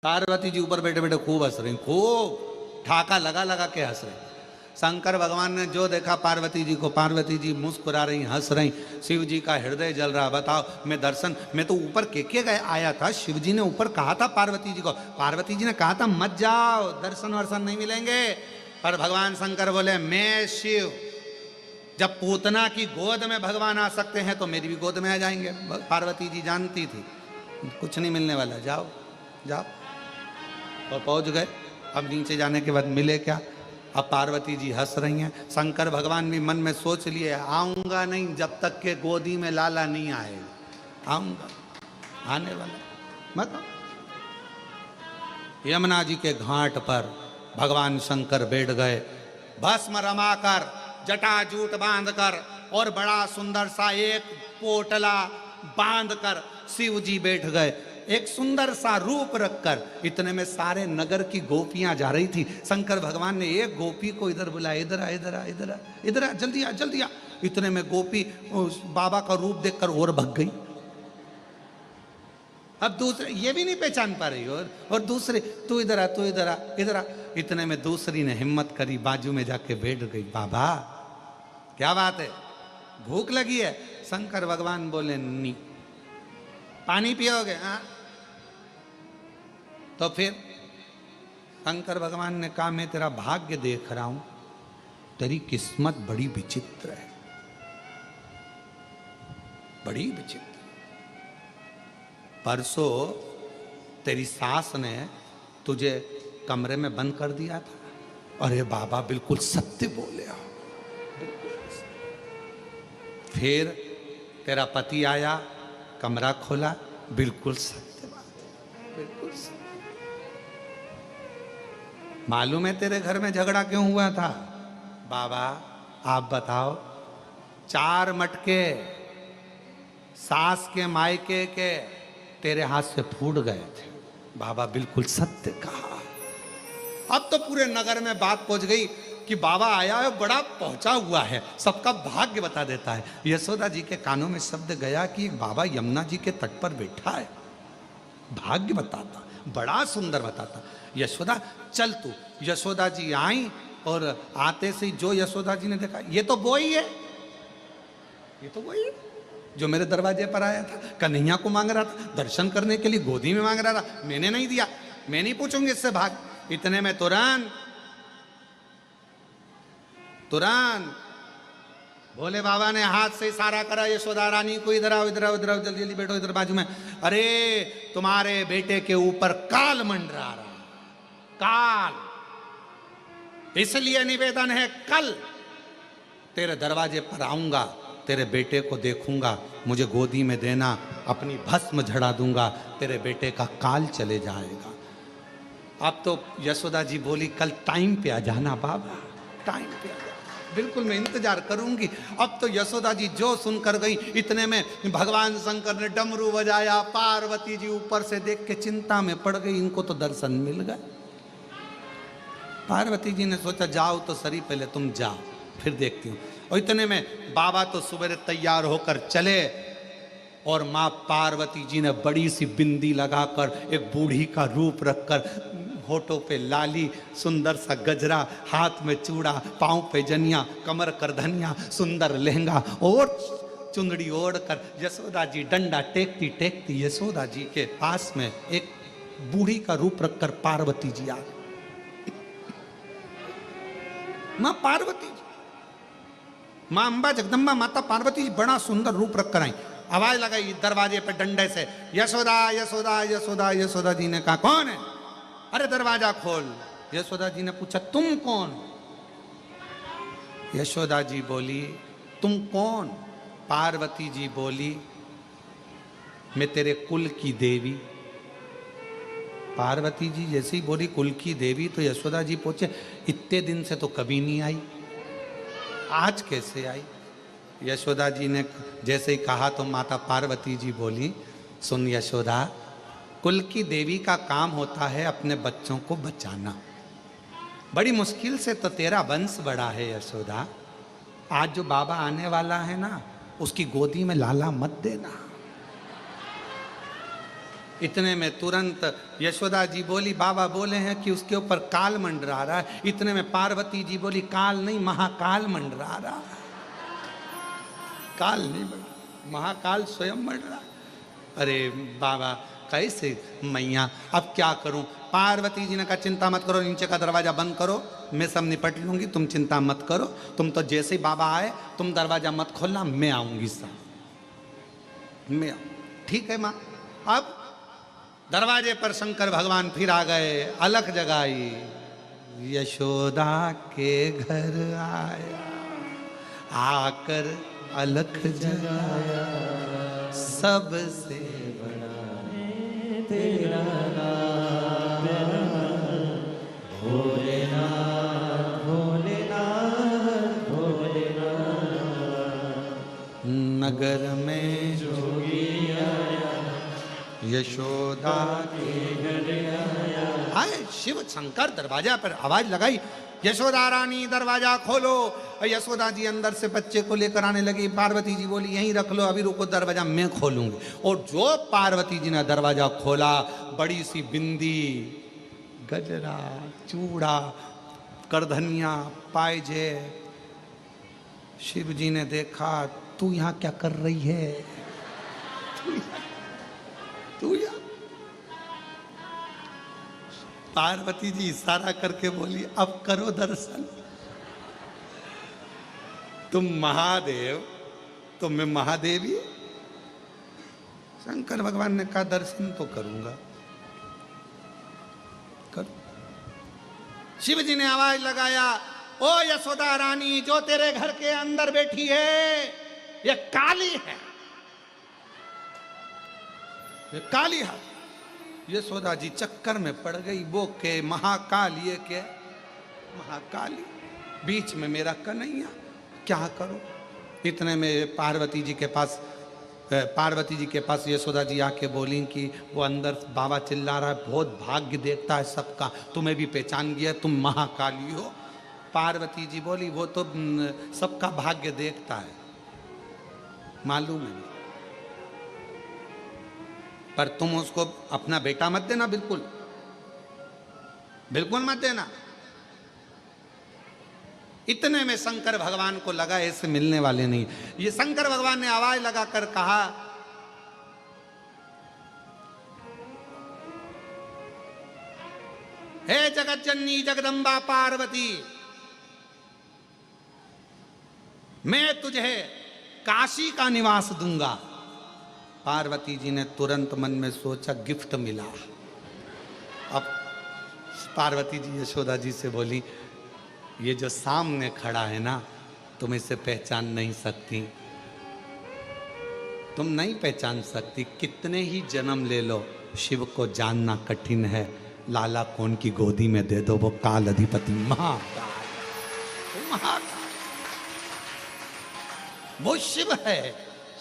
Speaker 1: पार्वती जी ऊपर बैठे बैठे खूब हंस रही, खूब ठाका लगा लगा के हंस रही। शंकर भगवान ने जो देखा पार्वती जी को, पार्वती जी मुस्कुरा रही, हंस रही, शिव जी का हृदय जल रहा। बताओ, मैं दर्शन, मैं तो ऊपर के गए आया था, शिव जी ने ऊपर कहा था पार्वती जी को, पार्वती जी ने कहा था मत जाओ, दर्शन वर्शन नहीं मिलेंगे। पर भगवान शंकर बोले, मैं शिव, जब पूतना की गोद में भगवान आ सकते हैं तो मेरी भी गोद में आ जाएंगे। पार्वती जी जानती थी कुछ नहीं मिलने वाला, जाओ जाओ। और पहुंच गए। अब नीचे जाने के बाद मिले क्या? अब पार्वती जी हंस रही हैं। शंकर भगवान भी मन में सोच लिए, आऊंगा नहीं जब तक के गोदी में लाला नहीं आएगा, आऊंगा, आने वाला मत। यमुना जी के घाट पर भगवान शंकर बैठ गए, भस्म रमाकर, जटा जूट बांधकर, और बड़ा सुंदर सा एक पोटला बांध कर शिव जी बैठ गए, एक सुंदर सा रूप रखकर। इतने में सारे नगर की गोपियां जा रही थी। शंकर भगवान ने एक गोपी को इधर बुलाया, इधर आ, इधर आ, इधर आ, इधर आ, जल्दी आ, जल्दी आ। इतने में गोपी उस बाबा का रूप देखकर और भग गई। अब दूसरे ये भी नहीं पहचान पा रही, और दूसरे तू इधर आ, तू इधर आ, इधर आ। इतने में दूसरी ने हिम्मत करी, बाजू में जाके बैठ गई। बाबा क्या बात है, भूख लगी है? शंकर भगवान बोले नी। पानी पियोगे? हाँ। तो फिर शंकर भगवान ने कहा मैं तेरा भाग्य देख रहा हूं, तेरी किस्मत बड़ी विचित्र है, बड़ी विचित्र। परसों तेरी सास ने तुझे कमरे में बंद कर दिया था। अरे बाबा बिल्कुल सत्य बोले हो। फिर तेरा पति आया, कमरा खोला, बिल्कुल सत्य बात, बिल्कुल सत्य। मालूम है तेरे घर में झगड़ा क्यों हुआ था? बाबा आप बताओ। 4 मटके सास के मायके के तेरे हाथ से फूट गए थे। बाबा बिल्कुल सत्य कहा। अब तो पूरे नगर में बात पहुंच गई कि बाबा आया है, बड़ा पहुंचा हुआ है, सबका भाग्य बता देता है। यशोदा जी के कानों में शब्द गया कि बाबा यमुना जी के तट पर बैठा है, भाग्य बताता, बड़ा सुंदर बताता। यशोदा चल तू। यशोदा जी आई और आते से जो यशोदा जी ने देखा, ये तो वो ही है, ये तो वही है जो मेरे दरवाजे पर आया था, कन्हैया को मांग रहा था, दर्शन करने के लिए गोदी में मांग रहा था, मैंने नहीं दिया, मैं नहीं पूछूंगी इससे, भाग। इतने में तुरंत भोले बाबा ने हाथ से इशारा करा, यशोदा रानी को इधर आओ, इधर आओ, इधर आओ, जल्दी जल्दी बैठो, इधर बाजू में। अरे तुम्हारे बेटे के ऊपर काल मंडरा रहा, काल, इसलिए निवेदन है कल तेरे दरवाजे पर आऊंगा, तेरे बेटे को देखूंगा, मुझे गोदी में देना, अपनी भस्म झड़ा दूंगा, तेरे बेटे का काल चले जाएगा। अब तो यशोदा जी बोली कल टाइम पे आ जाना बाबा, टाइम पे आ जाना, बिल्कुल मैं इंतजार करूंगी। अब तो यशोदा जी जो सुनकर गई, इतने में भगवान शंकर ने डमरू बजाया, पार्वती जी ऊपर से देख के चिंता में पड़ गई, इनको तो दर्शन मिल गए। पार्वती जी ने सोचा जाओ तो सही, पहले तुम जाओ फिर देखती हूँ। और इतने में बाबा तो सुबह तैयार होकर चले, और माँ पार्वती जी ने बड़ी सी बिंदी लगाकर, एक बूढ़ी का रूप रखकर, होठों पे लाली, सुंदर सा गजरा, हाथ में चूड़ा, पांव पे जनिया, कमर कर धनिया, सुंदर लहंगा और चुंदड़ी ओढ़कर यशोदा जी डंडा टेकती टेकती यशोदा जी के पास में एक बूढ़ी का रूप रखकर पार्वती जी आ गई। माँ पार्वती जी, माँ अंबा जगदम्बा माता पार्वती जी बड़ा सुंदर रूप रखकर आई। आवाज लगाई दरवाजे पे डंडे से, यशोदा यशोदा यशोदा। यशोदा जी ने कहा कौन है? अरे दरवाजा खोल। यशोदा जी ने पूछा तुम कौन? यशोदा जी बोली तुम कौन? पार्वती जी बोली मैं तेरे कुल की देवी। पार्वती जी जैसे ही बोली कुल की देवी, तो यशोदा जी पूछे इतने दिन से तो कभी नहीं आई, आज कैसे आई? यशोदा जी ने जैसे ही कहा तो माता पार्वती जी बोली सुन यशोदा, कुल की देवी का काम होता है अपने बच्चों को बचाना, बड़ी मुश्किल से तो तेरा वंश बड़ा है यशोदा। आज जो बाबा आने वाला है ना, उसकी गोदी में लाला मत देना। इतने में तुरंत यशोदा जी बोली बाबा बोले हैं कि उसके ऊपर काल मंडरा रहा है। इतने में पार्वती जी बोली काल नहीं महाकाल मंडरा रहा है। काल नहीं मंडरा, महाकाल स्वयं मंडरा। अरे बाबा कैसे मैया, अब क्या करूं? पार्वती जी ने कहा चिंता मत करो, नीचे का दरवाजा बंद करो, मैं सब निपट लूंगी, तुम चिंता मत करो। तुम तो जैसे ही बाबा आए तुम दरवाजा मत खोलना, मैं आऊंगी सब, मैं आऊंगी। ठीक है माँ। अब दरवाजे पर शंकर भगवान फिर आ गए, अलख जगाई, यशोदा के घर आया, आकर अलख जगाया, सबसे बड़ा
Speaker 2: तेरा नाम भोलेनाथ भोलेनाथ भोलेनाथ।
Speaker 1: नगर में
Speaker 2: जोगी
Speaker 1: यशोदा आए। शिव शंकर दरवाजा पर आवाज लगाई, यशोदा रानी दरवाजा खोलो। यशोदा जी अंदर से बच्चे को लेकर आने लगी। पार्वती जी बोली यहीं रख लो, अभी रुको, दरवाजा मैं खोलूंगी। और जो पार्वती जी ने दरवाजा खोला, बड़ी सी बिंदी, गजरा, चूड़ा, करधनिया, पायजे। शिव जी ने देखा, तू यहां क्या कर रही है? तू यहाँ? पार्वती जी इशारा करके बोली, अब करो दर्शन। तुम महादेव तो मैं महादेवी। शंकर भगवान ने कहा दर्शन तो करूंगा, करो। शिव जी ने आवाज लगाया, ओ यशोदा रानी, जो तेरे घर के अंदर बैठी है ये काली है, ये काली है। यशोदा जी चक्कर में पड़ गई। वो के महाकाल, ये के महाकाली, बीच में मेरा कन्हैया, क्या करो। इतने में पार्वती जी के पास यशोदा जी आके बोली कि वो अंदर बाबा चिल्ला रहा है, बहुत भाग्य देखता है सबका, तुम्हें भी पहचान गया, तुम महाकाली हो। पार्वती जी बोली, वो तो सबका भाग्य देखता है, मालूम है, पर तुम उसको अपना बेटा मत देना, बिल्कुल बिल्कुल मत देना। इतने में शंकर भगवान को लगा ऐसे मिलने वाले नहीं। ये शंकर भगवान ने आवाज लगाकर कहा, हे जगत जननी जगदम्बा पार्वती, मैं तुझे काशी का निवास दूंगा। पार्वती जी ने तुरंत मन में सोचा, गिफ्ट मिला। अब पार्वती जी यशोदा जी से बोली, ये जो सामने खड़ा है ना, तुम इसे पहचान नहीं सकती, तुम नहीं पहचान सकती। कितने ही जन्म ले लो, शिव को जानना कठिन है। लाला कौन की गोदी में दे दो, वो काल अधिपति महाकाल, महाकाल, वो शिव है,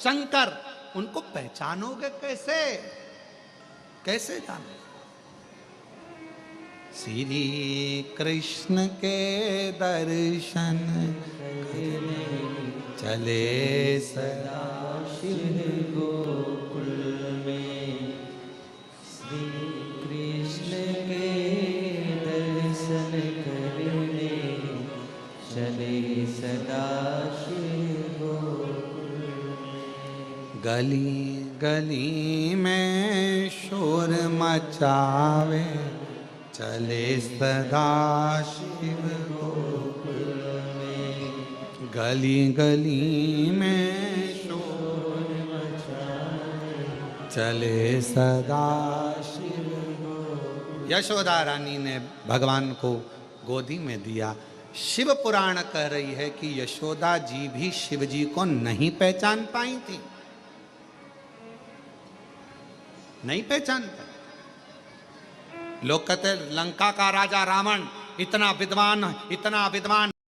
Speaker 1: शंकर। उनको पहचानोगे कैसे? कैसे जानो? श्री कृष्ण के दर्शन चले सदा
Speaker 2: शिव गोकुल में, श्री कृष्ण के दर्शन करने चले सदा शिव गोकुल में।
Speaker 1: गली गली में शोर मचावे, चले सदा शिव गोकुल में। गली गली में शोर मचावे, चले सदा शिव गोकुल। यशोदा रानी ने भगवान को गोदी में दिया। शिव पुराण कह रही है कि यशोदा जी भी शिव जी को नहीं पहचान पाई थी, नहीं पहचान पाई। लोग कहते लंका का राजा रावण इतना विद्वान